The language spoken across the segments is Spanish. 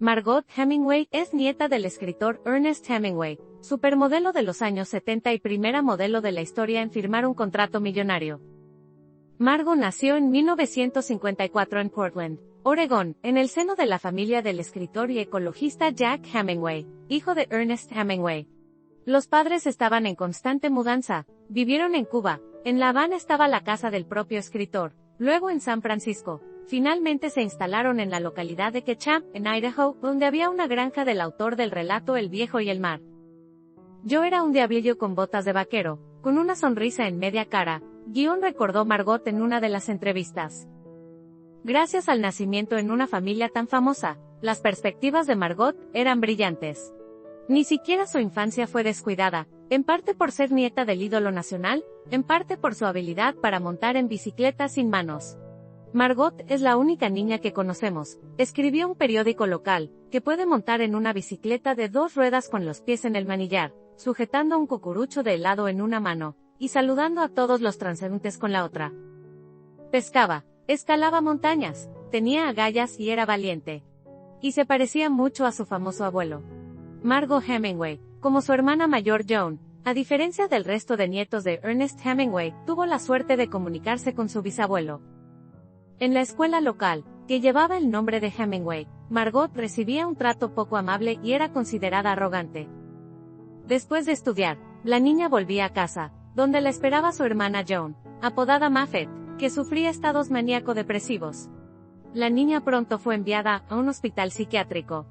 Margot Hemingway es nieta del escritor Ernest Hemingway, supermodelo de los años 70 y primera modelo de la historia en firmar un contrato millonario. Margot nació en 1954 en Portland, Oregón, en el seno de la familia del escritor y ecologista Jack Hemingway, hijo de Ernest Hemingway. Los padres estaban en constante mudanza, vivieron en Cuba, en La Habana estaba la casa del propio escritor, luego en San Francisco. Finalmente se instalaron en la localidad de Ketchum, en Idaho, donde había una granja del autor del relato El viejo y el mar. Yo era un diablillo con botas de vaquero, con una sonrisa en media cara, recordó Margot en una de las entrevistas. Gracias al nacimiento en una familia tan famosa, las perspectivas de Margot eran brillantes. Ni siquiera su infancia fue descuidada, en parte por ser nieta del ídolo nacional, en parte por su habilidad para montar en bicicleta sin manos. Margot es la única niña que conocemos, escribió un periódico local, que puede montar en una bicicleta de 2 ruedas con los pies en el manillar, sujetando un cucurucho de helado en una mano, y saludando a todos los transeúntes con la otra. Pescaba, escalaba montañas, tenía agallas y era valiente. Y se parecía mucho a su famoso abuelo. Margot Hemingway, como su hermana mayor Joan, a diferencia del resto de nietos de Ernest Hemingway, tuvo la suerte de comunicarse con su bisabuelo. En la escuela local, que llevaba el nombre de Hemingway, Margot recibía un trato poco amable y era considerada arrogante. Después de estudiar, la niña volvía a casa, donde la esperaba su hermana Joan, apodada Muffet, que sufría estados maníaco-depresivos. La niña pronto fue enviada a un hospital psiquiátrico.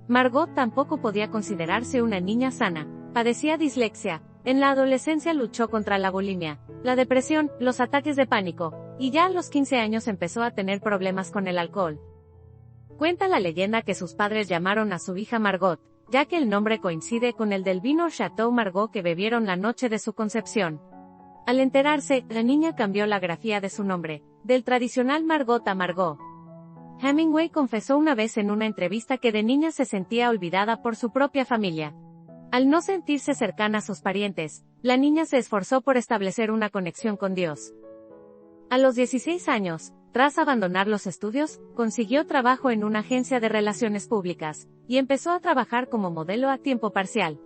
Margot tampoco podía considerarse una niña sana, padecía dislexia, en la adolescencia luchó contra la bulimia, la depresión, los ataques de pánico, y ya a los 15 años empezó a tener problemas con el alcohol. Cuenta la leyenda que sus padres llamaron a su hija Margot, ya que el nombre coincide con el del vino Chateau Margaux que bebieron la noche de su concepción. Al enterarse, la niña cambió la grafía de su nombre, del tradicional Margot a Margot. Hemingway confesó una vez en una entrevista que de niña se sentía olvidada por su propia familia. Al no sentirse cercana a sus parientes, la niña se esforzó por establecer una conexión con Dios. A los 16 años, tras abandonar los estudios, consiguió trabajo en una agencia de relaciones públicas, y empezó a trabajar como modelo a tiempo parcial.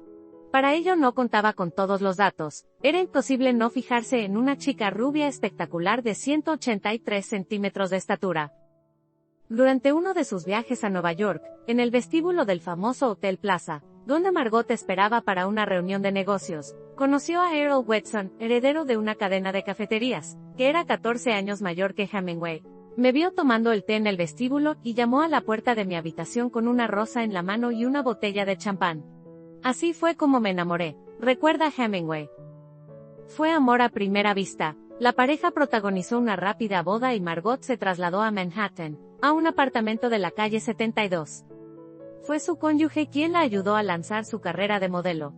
Para ello no contaba con todos los datos, era imposible no fijarse en una chica rubia espectacular de 183 centímetros de estatura. Durante uno de sus viajes a Nueva York, en el vestíbulo del famoso Hotel Plaza, donde Margot esperaba para una reunión de negocios, conoció a Errol Whetson, heredero de una cadena de cafeterías, que era 14 años mayor que Hemingway. Me vio tomando el té en el vestíbulo y llamó a la puerta de mi habitación con una rosa en la mano y una botella de champán. Así fue como me enamoré, recuerda Hemingway. Fue amor a primera vista. La pareja protagonizó una rápida boda y Margot se trasladó a Manhattan, a un apartamento de la calle 72. Fue su cónyuge quien la ayudó a lanzar su carrera de modelo.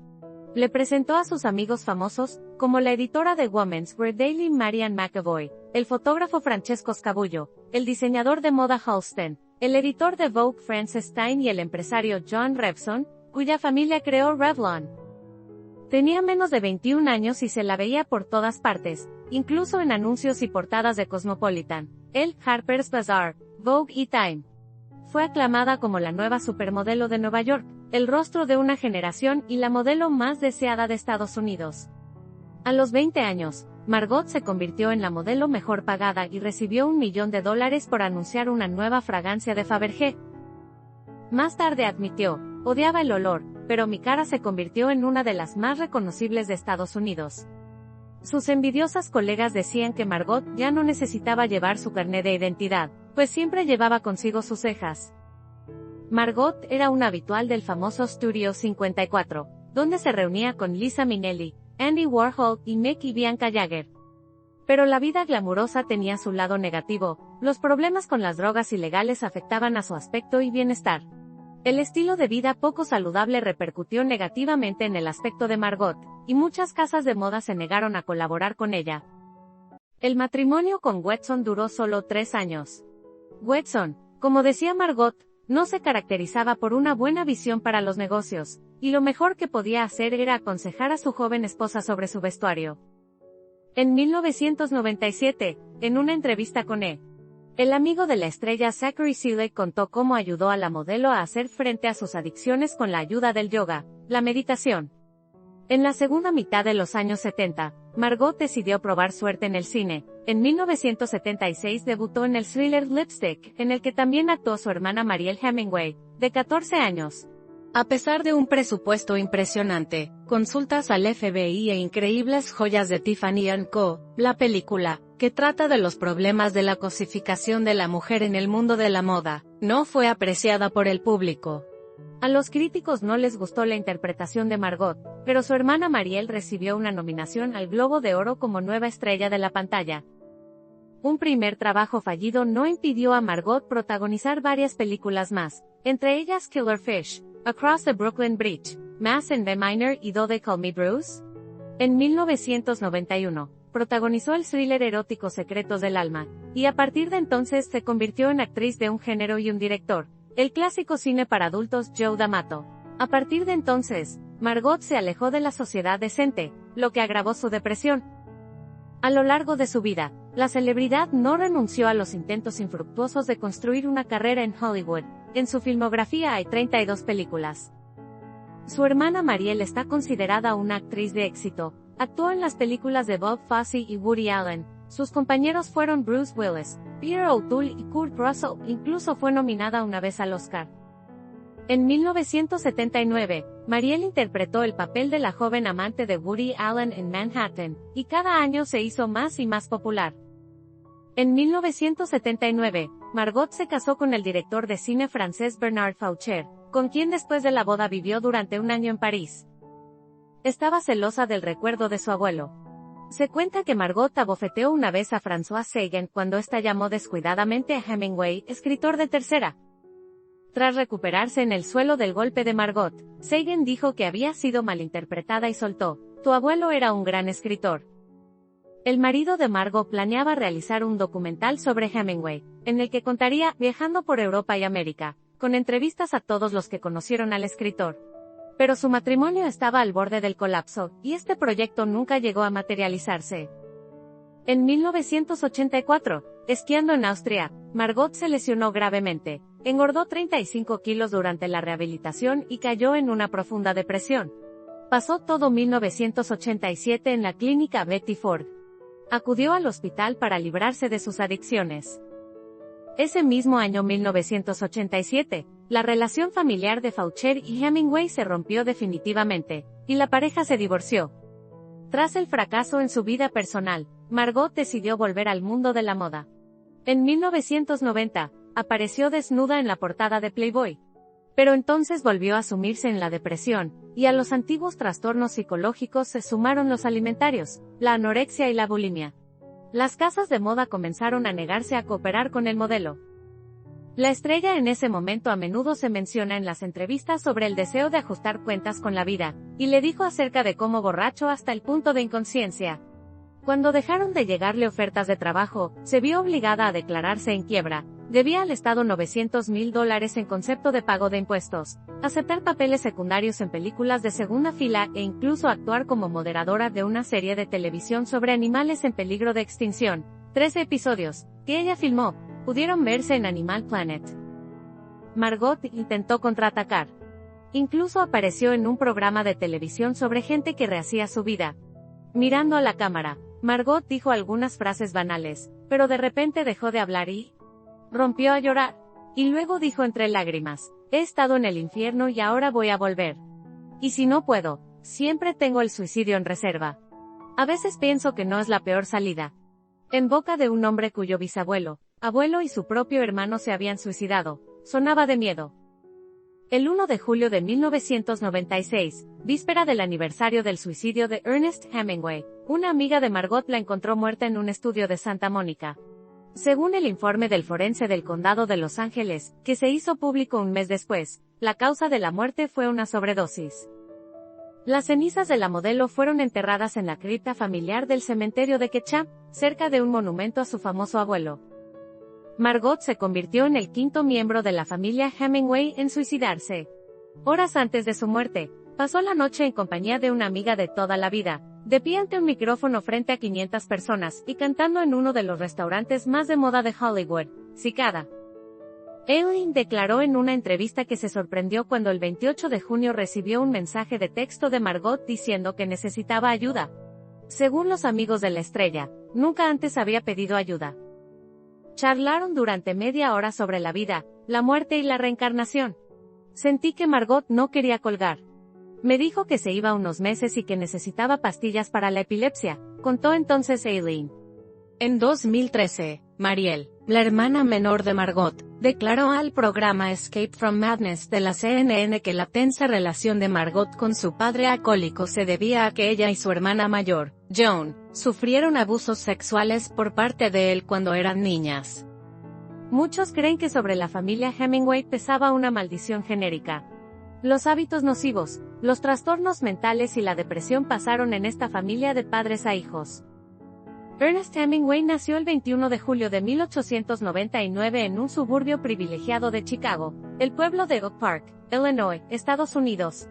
Le presentó a sus amigos famosos, como la editora de Women's Wear Daily Marianne McAvoy, el fotógrafo Francesco Scabullo, el diseñador de moda Halston, el editor de Vogue Francis Stein y el empresario John Revson, cuya familia creó Revlon. Tenía menos de 21 años y se la veía por todas partes, incluso en anuncios y portadas de Cosmopolitan, Elle, Harper's Bazaar, Vogue y Time. Fue aclamada como la nueva supermodelo de Nueva York, el rostro de una generación y la modelo más deseada de Estados Unidos. A los 20 años, Margot se convirtió en la modelo mejor pagada y recibió $1 millón por anunciar una nueva fragancia de Fabergé. Más tarde admitió, odiaba el olor, pero mi cara se convirtió en una de las más reconocibles de Estados Unidos. Sus envidiosas colegas decían que Margot ya no necesitaba llevar su carné de identidad, pues siempre llevaba consigo sus cejas. Margot era una habitual del famoso Studio 54, donde se reunía con Liza Minnelli, Andy Warhol y Mick y Bianca Jagger. Pero la vida glamurosa tenía su lado negativo, los problemas con las drogas ilegales afectaban a su aspecto y bienestar. El estilo de vida poco saludable repercutió negativamente en el aspecto de Margot, y muchas casas de moda se negaron a colaborar con ella. El matrimonio con Whetson duró solo 3 años. Whetson, como decía Margot, no se caracterizaba por una buena visión para los negocios, y lo mejor que podía hacer era aconsejar a su joven esposa sobre su vestuario. En 1997, en una entrevista con E! El amigo de la estrella Zachary Selig contó cómo ayudó a la modelo a hacer frente a sus adicciones con la ayuda del yoga, la meditación. En la segunda mitad de los años 70, Margot decidió probar suerte en el cine. En 1976 debutó en el thriller Lipstick, en el que también actuó su hermana Mariel Hemingway, de 14 años. A pesar de un presupuesto impresionante, consultas al FBI e increíbles joyas de Tiffany & Co., la película, que trata de los problemas de la cosificación de la mujer en el mundo de la moda, no fue apreciada por el público. A los críticos no les gustó la interpretación de Margot, pero su hermana Mariel recibió una nominación al Globo de Oro como nueva estrella de la pantalla. Un primer trabajo fallido no impidió a Margot protagonizar varias películas más, entre ellas Killer Fish, Across the Brooklyn Bridge, Mass and the Minor y Do They Call Me Bruce. En 1991, protagonizó el thriller erótico Secretos del Alma, y a partir de entonces se convirtió en actriz de un género y un director, el clásico cine para adultos Joe D'Amato. A partir de entonces, Margot se alejó de la sociedad decente, lo que agravó su depresión. A lo largo de su vida, la celebridad no renunció a los intentos infructuosos de construir una carrera en Hollywood. En su filmografía hay 32 películas. Su hermana Mariel está considerada una actriz de éxito. Actuó en las películas de Bob Fosse y Woody Allen. Sus compañeros fueron Bruce Willis, Peter O'Toole y Kurt Russell. Incluso fue nominada una vez al Oscar. En 1979, Mariel interpretó el papel de la joven amante de Woody Allen en Manhattan, y cada año se hizo más y más popular. En 1979, Margot se casó con el director de cine francés Bernard Faucher, con quien después de la boda vivió durante un año en París. Estaba celosa del recuerdo de su abuelo. Se cuenta que Margot abofeteó una vez a François Sagan cuando ésta llamó descuidadamente a Hemingway, escritor de tercera. Tras recuperarse en el suelo del golpe de Margot, Sagan dijo que había sido malinterpretada y soltó: "Tu abuelo era un gran escritor". El marido de Margot planeaba realizar un documental sobre Hemingway, en el que contaría, viajando por Europa y América, con entrevistas a todos los que conocieron al escritor. Pero su matrimonio estaba al borde del colapso, y este proyecto nunca llegó a materializarse. En 1984, esquiando en Austria, Margot se lesionó gravemente, engordó 35 kilos durante la rehabilitación y cayó en una profunda depresión. Pasó todo 1987 en la clínica Betty Ford. Acudió al hospital para librarse de sus adicciones. Ese mismo año 1987, la relación familiar de Faucher y Hemingway se rompió definitivamente, y la pareja se divorció. Tras el fracaso en su vida personal, Margot decidió volver al mundo de la moda. En 1990, apareció desnuda en la portada de Playboy. Pero entonces volvió a sumirse en la depresión, y a los antiguos trastornos psicológicos se sumaron los alimentarios, la anorexia y la bulimia. Las casas de moda comenzaron a negarse a cooperar con el modelo. La estrella en ese momento a menudo se menciona en las entrevistas sobre el deseo de ajustar cuentas con la vida, y le dijo acerca de cómo borracho hasta el punto de inconsciencia. Cuando dejaron de llegarle ofertas de trabajo, se vio obligada a declararse en quiebra. Debía al Estado $900,000 en concepto de pago de impuestos, aceptar papeles secundarios en películas de segunda fila e incluso actuar como moderadora de una serie de televisión sobre animales en peligro de extinción. 13 episodios, que ella filmó, pudieron verse en Animal Planet. Margot intentó contraatacar. Incluso apareció en un programa de televisión sobre gente que rehacía su vida. Mirando a la cámara, Margot dijo algunas frases banales, pero de repente dejó de hablar y rompió a llorar. Y luego dijo entre lágrimas: "He estado en el infierno y ahora voy a volver. Y si no puedo, siempre tengo el suicidio en reserva. A veces pienso que no es la peor salida". En boca de un hombre cuyo bisabuelo, abuelo y su propio hermano se habían suicidado, sonaba de miedo. El 1 de julio de 1996, víspera del aniversario del suicidio de Ernest Hemingway, una amiga de Margot la encontró muerta en un estudio de Santa Mónica. Según el informe del forense del condado de Los Ángeles, que se hizo público un mes después, la causa de la muerte fue una sobredosis. Las cenizas de la modelo fueron enterradas en la cripta familiar del cementerio de Ketchum, cerca de un monumento a su famoso abuelo. Margot se convirtió en el quinto miembro de la familia Hemingway en suicidarse. Horas antes de su muerte, pasó la noche en compañía de una amiga de toda la vida, de pie ante un micrófono frente a 500 personas y cantando en uno de los restaurantes más de moda de Hollywood, Cicada. Eileen declaró en una entrevista que se sorprendió cuando el 28 de junio recibió un mensaje de texto de Margot diciendo que necesitaba ayuda. Según los amigos de la estrella, nunca antes había pedido ayuda. Charlaron durante media hora sobre la vida, la muerte y la reencarnación. Sentí que Margot no quería colgar. Me dijo que se iba unos meses y que necesitaba pastillas para la epilepsia, contó entonces Eileen. En 2013, Mariel, la hermana menor de Margot, declaró al programa Escape from Madness de la CNN que la tensa relación de Margot con su padre alcohólico se debía a que ella y su hermana mayor, Joan, sufrieron abusos sexuales por parte de él cuando eran niñas. Muchos creen que sobre la familia Hemingway pesaba una maldición genérica. Los hábitos nocivos, los trastornos mentales y la depresión pasaron en esta familia de padres a hijos. Ernest Hemingway nació el 21 de julio de 1899 en un suburbio privilegiado de Chicago, el pueblo de Oak Park, Illinois, Estados Unidos.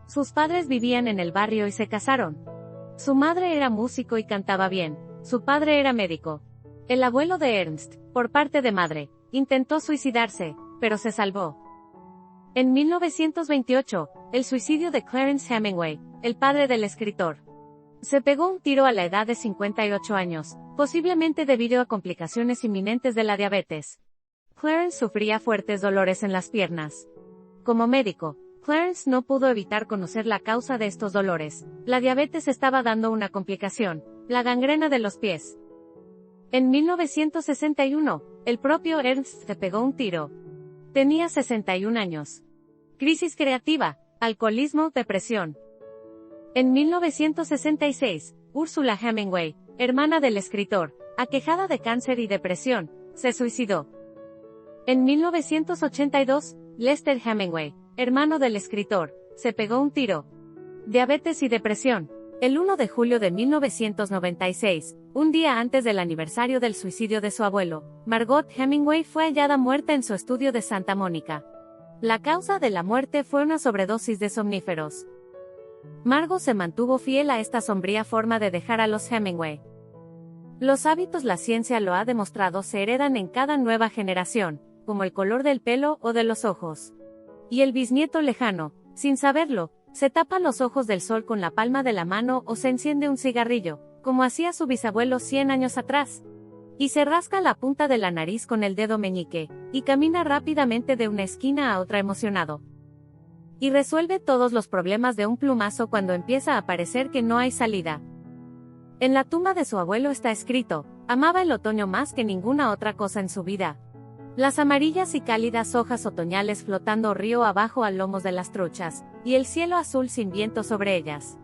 Sus padres vivían en el barrio y se casaron. Su madre era músico y cantaba bien, su padre era médico. El abuelo de Ernst, por parte de madre, intentó suicidarse, pero se salvó. En 1928, el suicidio de Clarence Hemingway, el padre del escritor. Se pegó un tiro a la edad de 58 años, posiblemente debido a complicaciones inminentes de la diabetes. Clarence sufría fuertes dolores en las piernas. Como médico, Clarence no pudo evitar conocer la causa de estos dolores. La diabetes estaba dando una complicación, la gangrena de los pies. En 1961, el propio Ernst se pegó un tiro. Tenía 61 años. Crisis creativa, alcoholismo, depresión. En 1966, Ursula Hemingway, hermana del escritor, aquejada de cáncer y depresión, se suicidó. En 1982, Lester Hemingway, hermano del escritor, se pegó un tiro. Diabetes y depresión. El 1 de julio de 1996, un día antes del aniversario del suicidio de su abuelo, Margot Hemingway fue hallada muerta en su estudio de Santa Mónica. La causa de la muerte fue una sobredosis de somníferos. Margot se mantuvo fiel a esta sombría forma de dejar a los Hemingway. Los hábitos, la ciencia lo ha demostrado, se heredan en cada nueva generación, como el color del pelo o de los ojos. Y el bisnieto lejano, sin saberlo, se tapa los ojos del sol con la palma de la mano o se enciende un cigarrillo, como hacía su bisabuelo 100 años atrás. Y se rasca la punta de la nariz con el dedo meñique, y camina rápidamente de una esquina a otra emocionado. Y resuelve todos los problemas de un plumazo cuando empieza a parecer que no hay salida. En la tumba de su abuelo está escrito: amaba el otoño más que ninguna otra cosa en su vida. Las amarillas y cálidas hojas otoñales flotando río abajo a lomos de las truchas, y el cielo azul sin viento sobre ellas.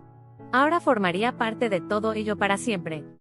Ahora formaría parte de todo ello para siempre.